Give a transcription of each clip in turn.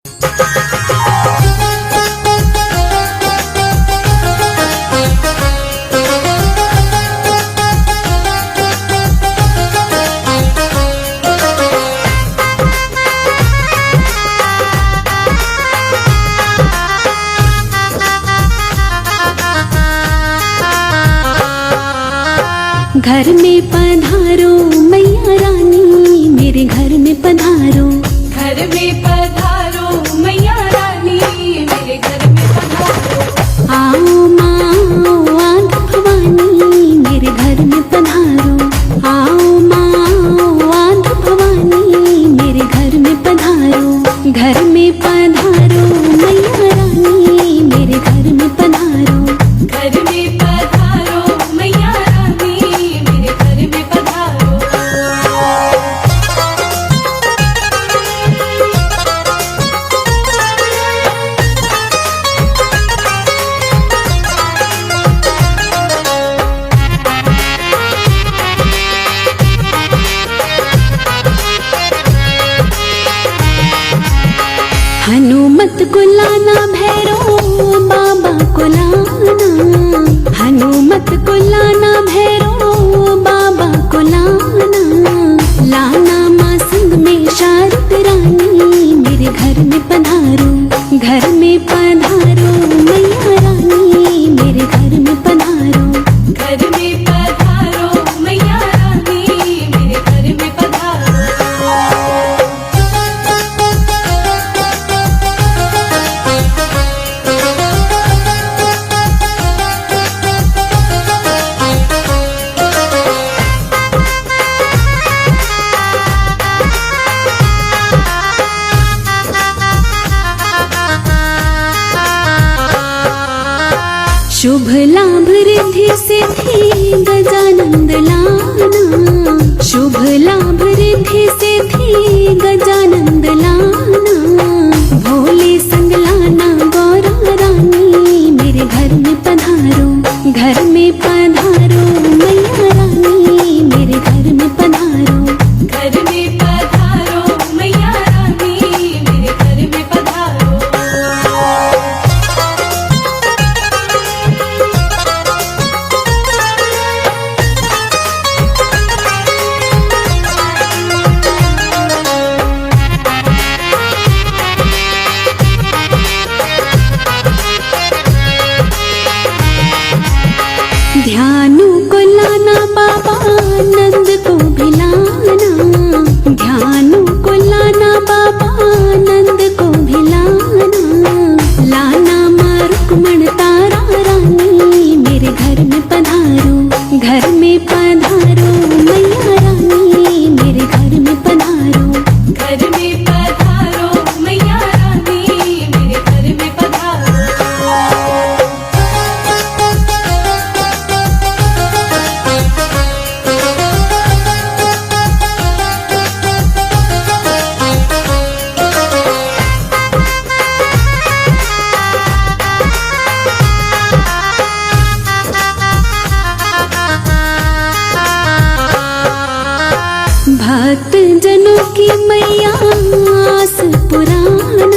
घर में पधारो मैया रानी, मेरे घर में पधारो। घर में पधारो मैया रानी, मेरे घर में पधारो। आओ माँ आद भवानी, मेरे घर में पधारो। आओ माँ आद भवानी, मेरे घर में पधारो। घर में पधारो मैया रानी, मेरे घर में पधारो। घर में पधारो मैया रानी, मेरे घर में पधारो। हनुमत को लाना भैरो बाबा को लाना। हनुमत को लाना भैरो बाबा को लाना। लाना माँ संग में शारद रानी, मेरे घर में पधारो। घर में पधारो मैया रानी, मेरे घर में पधारो। घर में पधारो मैया रानी, मेरे घर में पधारो। शुभ लाभ रिद्धि सिद्धि गजानंद लाना। शुभ लाभ रिद्धि सिद्धि गजानंद लाना। भोले संग लाना गौरा रानी, मेरे घर में पधारो। घर में पधारो मैया रानी, मेरे घर में पधारो। घर में पधारो मैया रानी, मेरे घर में पधारो। ध्यानु को लाना बाबा नंद को भी लाना। ध्यानु को लाना बाबा नंद को भी लाना। लाना माँ रुक्मण तारा रानी, मेरे घर में पधारो। घर में पधारो मैया रानी, मेरे घर में पधारो। घर में पधारो मैया रानी, मेरे घर में पधारो। भक्त जनों की मैया आस पुराना।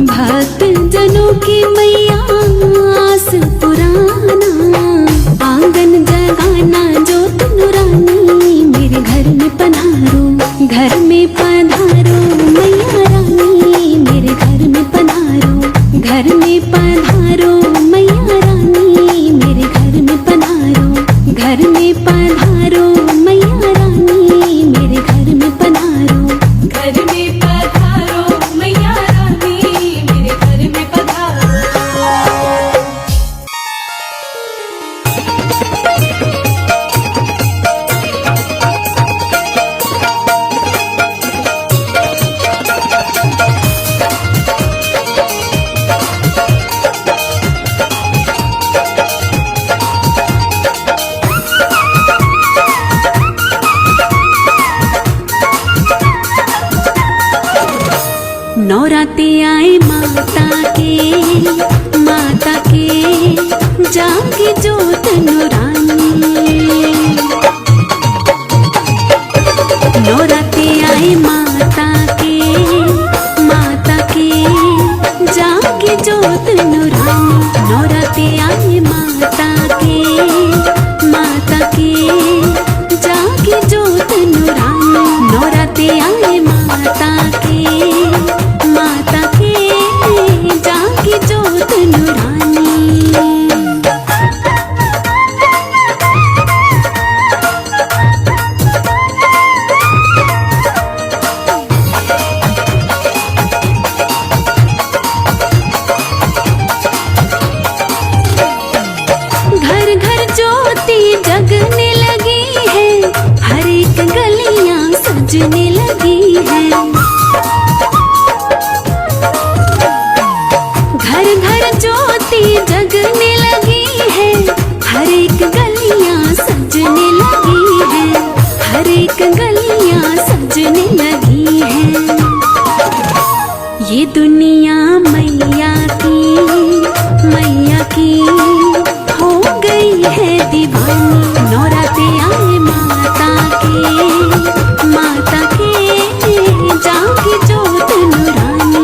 भक्त जनों की मैया आस पुराना। आंगन जगाना ज्योत नुरानी, मेरे घर में पधारो। घर में पधारो मैया रानी, मेरे घर में पधारो। घर में पधारो मैया रानी, मेरे घर में पधारो। घर में पधारो मैया रानी, मेरे घर में पधारो। घर में पधारो मैया रानी, मेरे घर में पधारो। नौराते आए माता के जागे जोत नुरानी। नौराते आए माता के जागे जोत नूरानी, नौराते आए माता के जागे जोत नूरानी, नौराते आए माता के जागे जोत नूरानी। घर घर ज्योति जगने लगी है, हर एक गलियां सजने लगी है। घर घर ज्योति जगने लगी है, हर एक गलियां सजने लगी है, हर एक गलियां सजने लगी है। ये दुनिया मैया की हो गई है दीवानी, नौराते आए माता के जागे जोत नूरानी।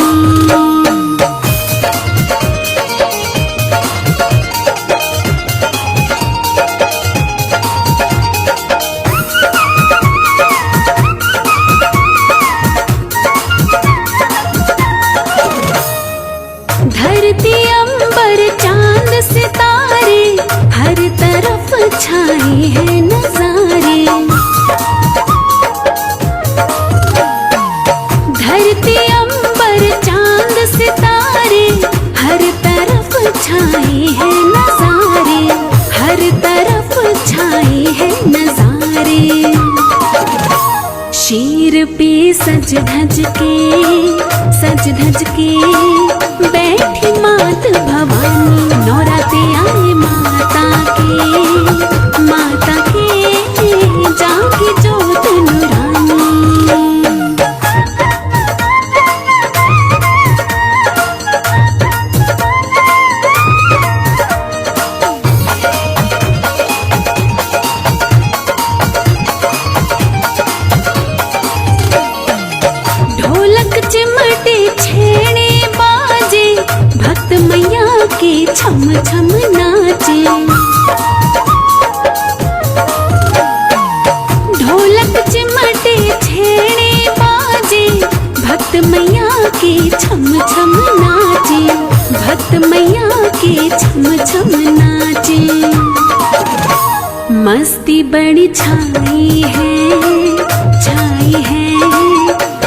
धरती अंबर चांद सितारे, हर तरफ छाए हैं नजारे। धरती अंबर चांद सितारे, हर तरफ छाए हैं नजारे, हर तरफ छाए हैं नजारे। शीर पे सज धज के बैठी मात भवानी, नौराते आए माता के जागे जोत नूरानी। ढोलक चिमटे छेड़े बाजे, भक्त मैया के छम छम नाचे। ढोलक चिमटे छेड़े बाजे, भक्त मैया के छम छम नाचे, भक्त मैया के छम छम नाचे। मस्ती बड़ी छाई है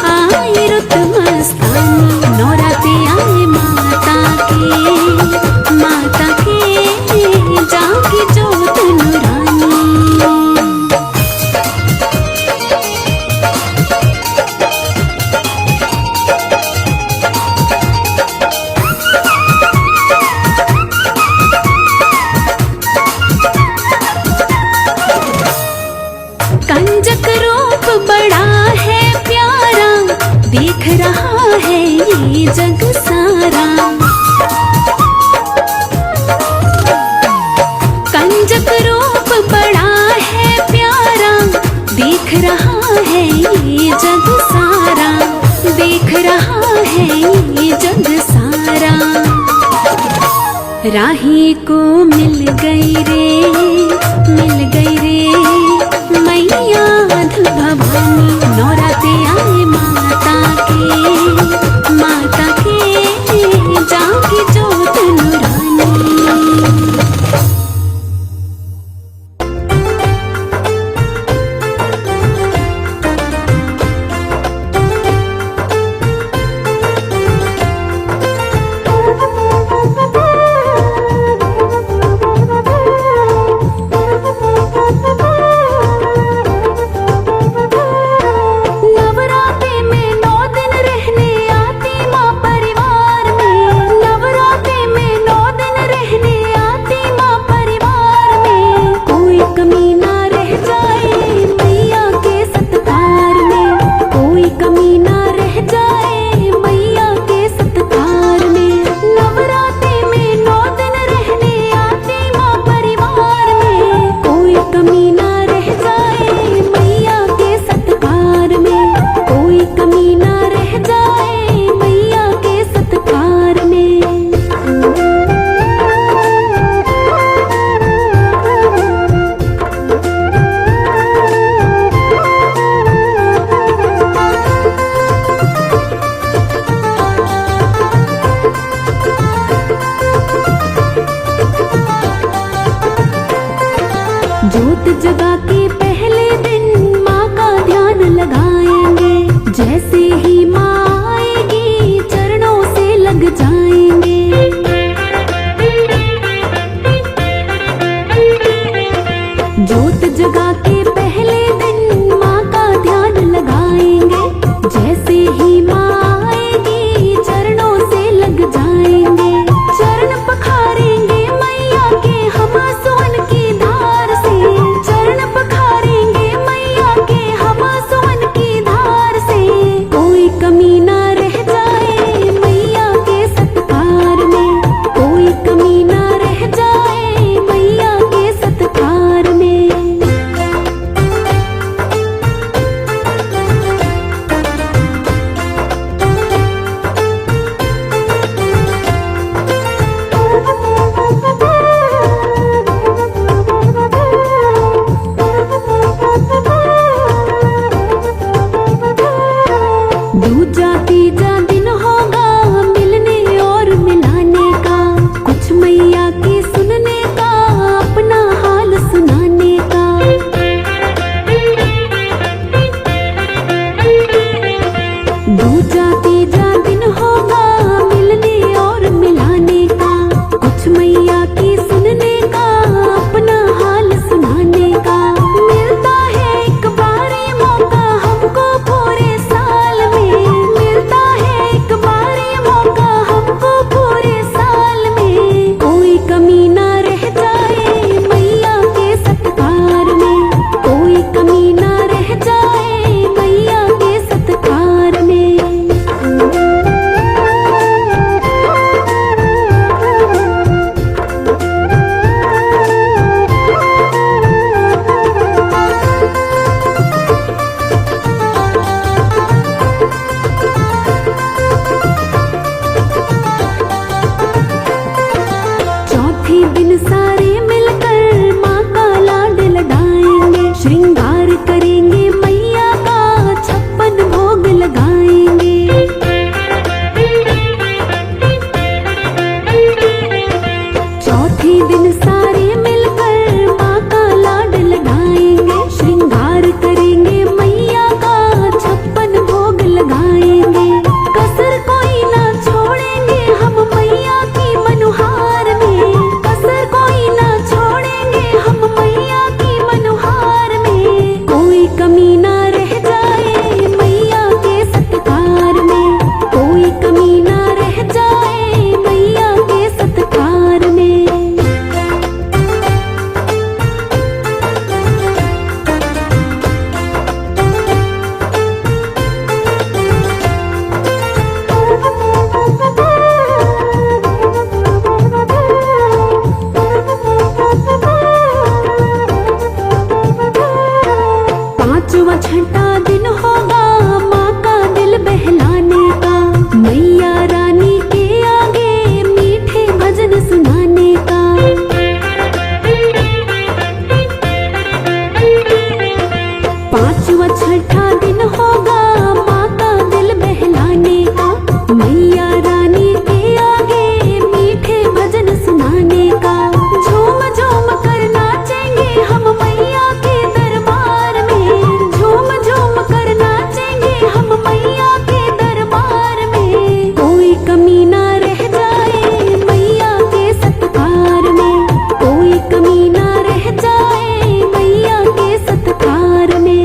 आई रुत मस्तानी, नौराते आए माता के जागे जोत नूरानी। कंजक रूप बड़ा है प्यारा, देख रहा है ये जग सारा। कंजक रूप बड़ा है प्यारा, देख रहा है ये जग सारा, देख रहा है ये जग सारा। राही को मिल गई रे मैया भवानी, नौराते आए माता के जागे जोत नूरानी। नवरात्रि में 9 दिन रहने जैसे ही माँ आएगी चरणों से लग जाएंगे। जोत जगा के पहले दिन माँ का ध्यान लगाएंगे। जैसे ही माँ आएगी चरणों से लग जाएंगे। चरण पखारेंगे मैया के हम सुवन की धार से। चरण पखारेंगे मैया के हम सुवन की धार से। कोई कमी ना रह जाए मैया के सत्कार में। कोई कमी ना रह जाए मैया के सत्कार में। दूजा तीजा दिन होगा मिलने और मिलाने का। कुछ मैया की सुनने का अपना हाल सुनाने का। दूजा तीजा दिन होगा मिलने और मिलाने का। कुछ मैया की सुनने का अपना हाल सुनाने का। मिलता है एक बारी मौका हमको पूरे साल में। मिलता है एक बारी मौका हमको पूरे साल में। कोई कमी ना रह जाए मैया के सत्कार में। कोई कमी ना रह जाए मैया के सत्कार में। चौथे दिन सारे मिलकर माँ का लाड लगाएंगे। श्रृंगार करेंगे मैया का 56 भोग लगाएंगे। चौथे दिन सारे मिलकर माँ का लाड लगाएंगे। श्रृंगार करेंगे मैया का 56 भोग लगाएंगे। कसर कोई ना छोड़ेंगे हम मैया की मनुहार में। कसर कोई ना छोड़ेंगे हम मैया की मनुहार में। कोई कमी ना रह जाए मैया के सत्कार में। कोई कमी ना रह जाए मैया के सत्कार में। पांचवा छठा दिन होगा माँ का दिल बहलाने का। मैया रानी के आगे मीठे भजन सुनाने का। पांचवा छठा दिन होगा माँ का दिल बहलाने का। मैया रानी के आगे मीठे भजन सुनाने का। झूम झूम कर नाचेंगे हम मैया के दरबार में। झूम झूम कर नाचेंगे हम मैया के दरबार में। कोई कमी ना रह जाए मैया के सत्कार में। कोई कमी ना रह जाए मैया के सत्कार में।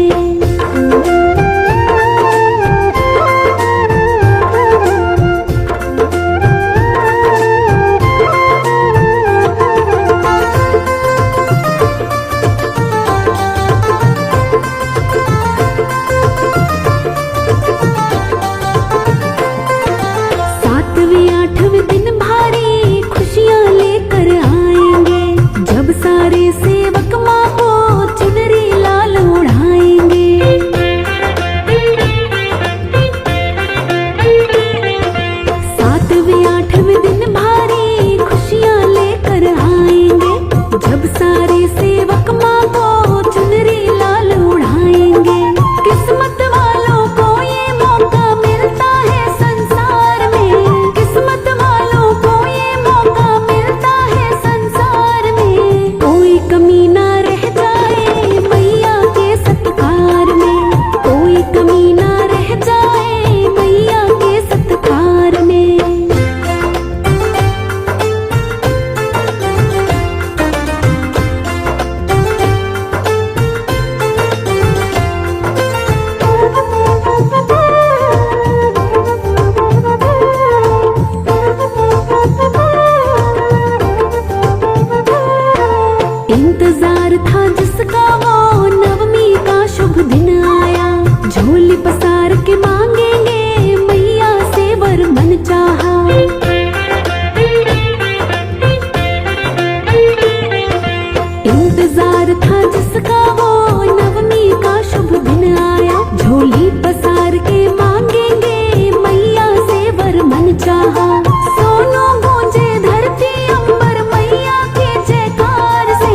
चाहा। सोनो गूंजे धरती अंबर मैया के जयकार से,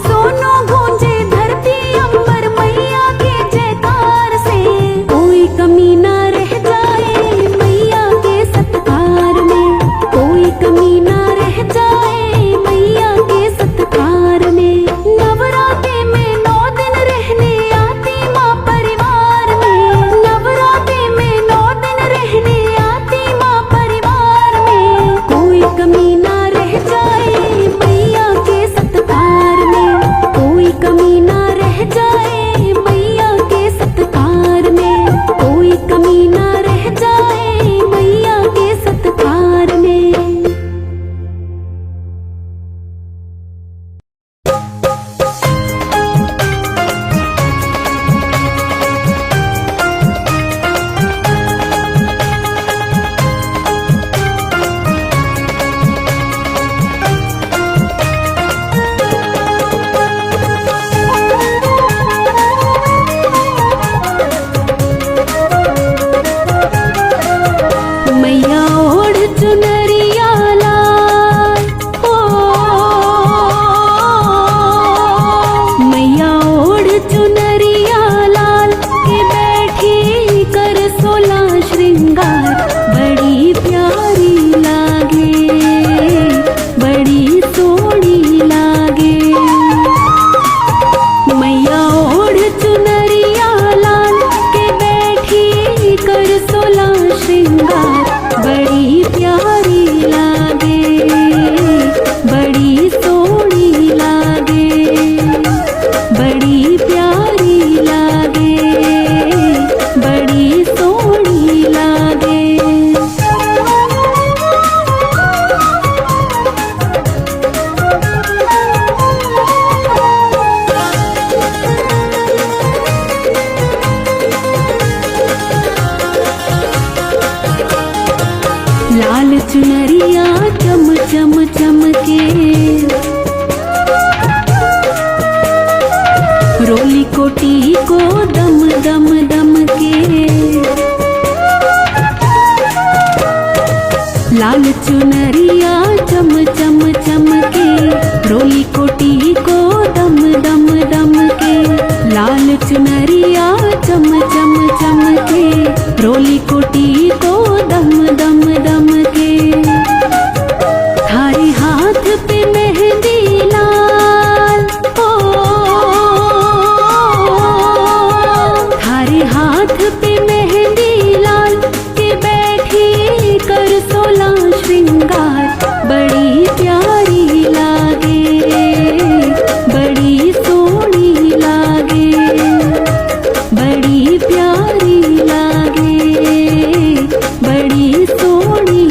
सोनो गूंजे धरती अंबर मैया के जयकार से। कोई कमी ना रह जाए मैया के सत्कार में, कोई कमी ना रह जाए मैया के सत्कार में। नवरात्रि में 9 दिन रहने आती माँ परिवार में, नवरात्रि में 9 दिन रहने आती माँ परिवार में। कोई कमी ना रह जाए मैया के सत्कार में, कोई कमी ना रह जाए मैया के सत्कार में, कोई कमी ना रह जाए मैया के सत्कार में। मैया ओढ़ चुनरिया लाल, ओ मैया ओढ़ चुनरिया लाल के बैठी कर 16 श्रृंगार। बड़ी प्यारी लागे, बड़ी सोहनी लागे। मैया ओढ़ चुनरिया लाल के बैठी कर 16 श्रृंगार। बड़ी प्यारी लागे, बड़ी सोहनी लागे, बड़ी प्यारी लागे, बड़ी सोहनी लागे। लाल चुनरिया चम चम चमके, रोली कोटी को दम दम दम के। लाल चुनरिया चम चम चमके, रोली कोटी को दम दम दम के। लाल चुनरिया चम चम चमके, रोली कोटी को दम दम दम के। थारे हाथ पे मेहंदी लाल, ओ थारे हाथ पे मेहंदी लाल के बैठी कर 16 श्रृंगार। बड़ी प्यारी लागे, बड़ी सोहनी लागे, बड़ी प्यारी लागे, बड़ी सोहनी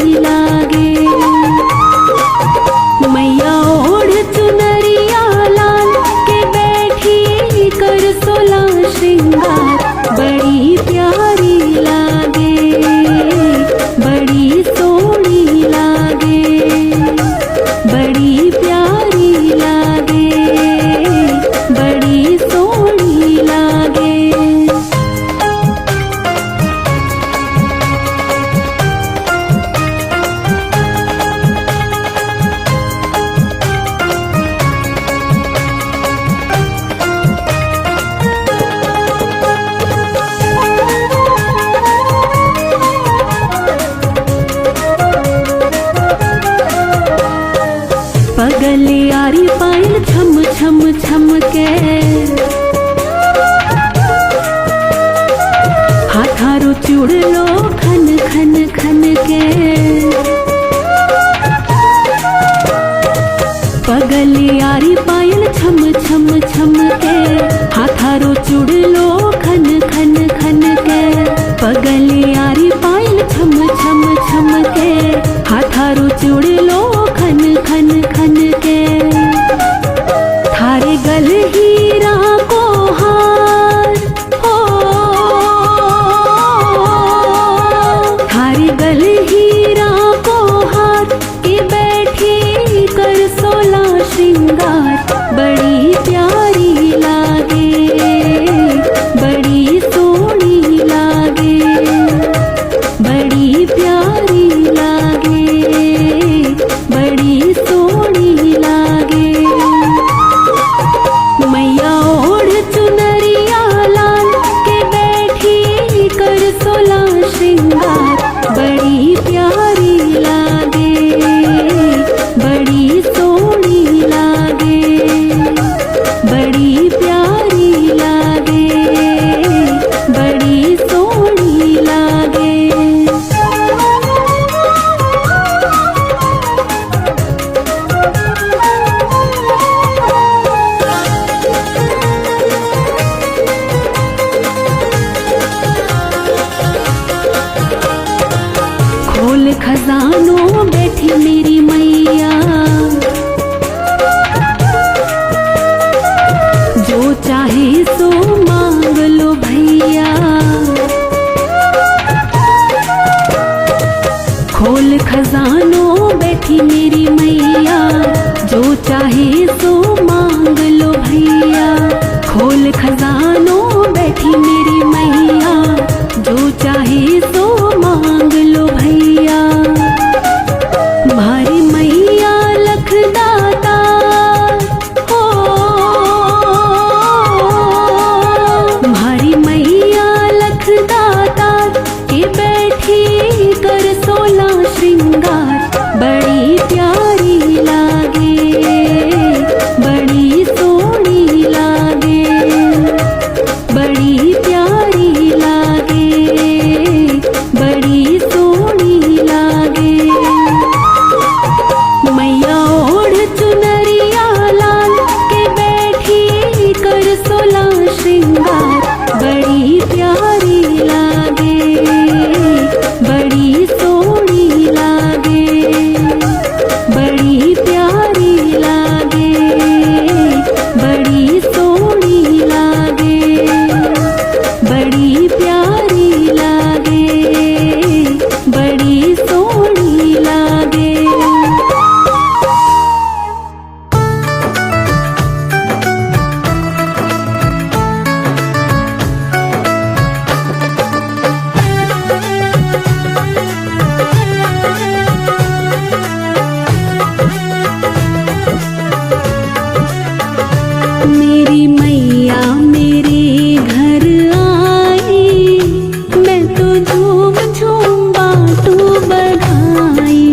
बैठी मेरी मैया। जो चाहे सो मांग लो भैया। खोल खजानों बैठी मेरी मैया। जो चाहे सो मांग लो भैया। खोल खजानों बैठी मेरी मैया। जो चाहे सो मांग लो भैया। भारी मैया लखदाता हो। भारी मैया लखदाता के बैठी कर 16 श्रृंगार। बड़ी प्यारी लागे, बड़ी सोहनी लागे, बड़ी प्यारी लागे, बड़ी सोहनी लागे। मैया ओढ़ चुनरिया लाल के बैठी कर 16 श्रृंगार। बड़ी प्यारी लागे, बड़ी सोहनी लागे, बड़ी प्यारी लागे, बड़ी सोहनी लागे, बड़ी प्यारी लागे, बड़ी सोहनी लागे। मेरी मैया मेरे घर आई। मैं तो झूम झूम बाटू बधाई।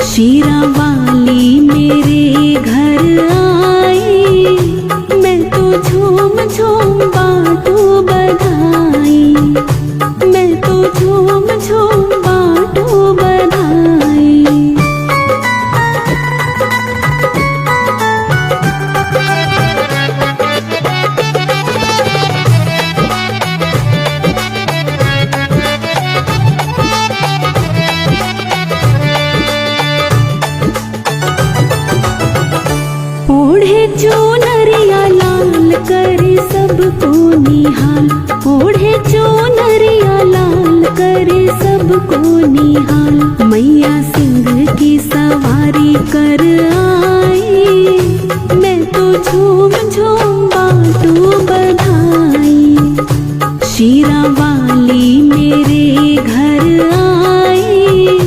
शीरा वाली मेरे घर आई। मैं तो झूम झूम बाटू बधाई। मैं तो झूम झूम बाटू बधाई। ओढ़े चुनरिया लाल करे सबको निहाल। ओढ़े चुनरिया लाल करे सबको निहाल। मैया सिंह की सवारी कर आई। मैं तो झूम झूम बाटू बधाई। शीरा वाली मेरे घर आई।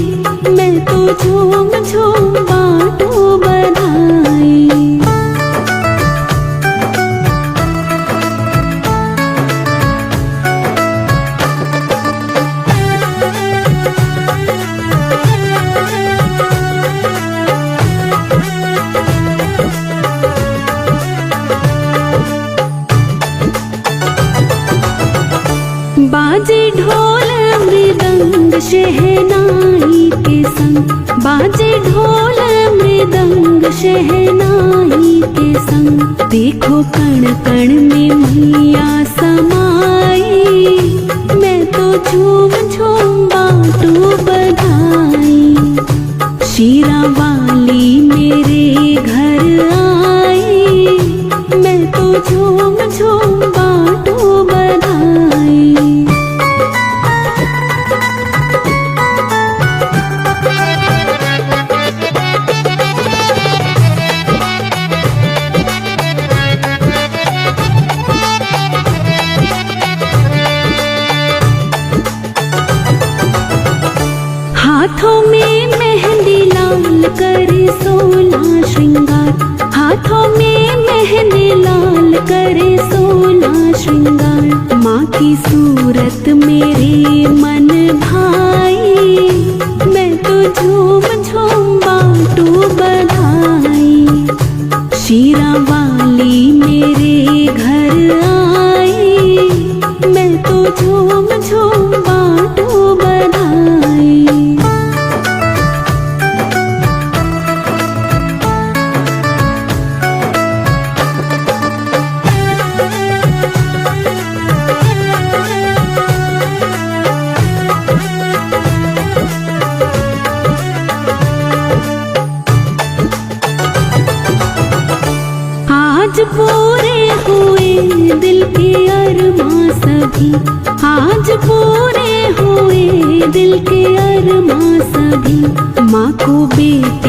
मैं तो झूम झूम बाटू बधाई। बाजे ढोल मृदंग शहनाई के संग। बाजे ढोल मृदंग शहनाई के संग। देखो कण कण में मैया समाई। मैं तो झूम झूम बाटू बधाई। शीरा वाली मेरे घर आई। मैं तो झूम झूम बाटू बधाई। हाथों में मेहंदी लाल करे 16 श्रृंगार। हाथों में मेहंदी लाल करे 16 श्रृंगार। माँ की सूरत मेरे मन भाई। मैं तो झूम झूम बाटू बधाई। शीरा वाली मेरे घर आई। मैं तो झूम झूम बाटू बधाई। पूरे हुए दिल के अरमां सभी, आज पूरे हुए दिल के अरमां सभी। माँ को बेटा